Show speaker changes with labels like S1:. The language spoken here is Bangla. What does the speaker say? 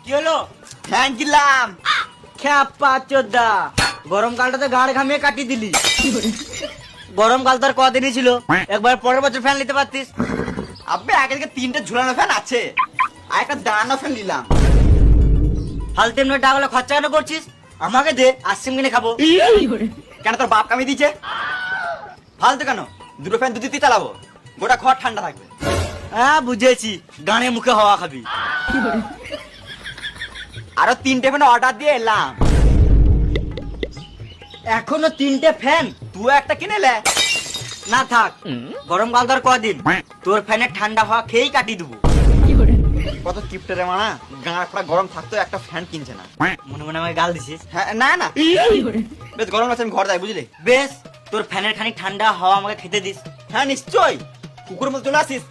S1: কি হলো?
S2: ফ্যান কিনলাম।
S1: খ্যাপা চোদ্দা, গরমকালটাতে গাড় ঘামিয়ে কাটিয়ে দিলি। গরমকাল তো আর কদিনই ছিল, একবার পরের বছর ফ্যান নিতে পারতিস।
S2: আবে আগে থেকে 3টে ঝুলানো ফ্যান আছে, আর একটা দাঁড়ানো ফ্যান নিলাম।
S1: ফালতু এমনি টাকাগুলো খরচা কেন করছিস? আমাকে দে, আইসক্রিম কিনে খাবো।
S2: কেন তোর বাপ কামিয়ে দিচ্ছে? ফালতু কেন, দুটো ফ্যান দুদিতে চালাবো, গোটা ঘর ঠান্ডা থাকবে।
S1: হ্যাঁ বুঝেছি, গানে মুখে হাওয়া খাবি।
S2: আরো 3টে ফ্যান অর্ডার দিয়ে এলাম।
S1: এখনো 3টে ফ্যান?
S2: তুই একটা কিনে লে।
S1: না থাক, গরমকাল তো আর কদিন, তোর ফ্যানের ঠান্ডা হাওয়া খেয়েই কাটিয়ে দেবো।
S2: কত কিপটে রে মানা, গাঁড় পড়া গরম থাকতো একটা ফ্যান কিনছে না।
S1: মনে মনে আমাকে গাল দিছিস?
S2: হ্যাঁ না না, বেশ গরম আছে, আমি ঘর যাই বুঝলি।
S1: বেশ, তোর ফ্যানের খানিক ঠান্ডা হাওয়া আমাকে খেতে দিস।
S2: হ্যাঁ নিশ্চয়ই, কুকুর মতো চলে আসিস।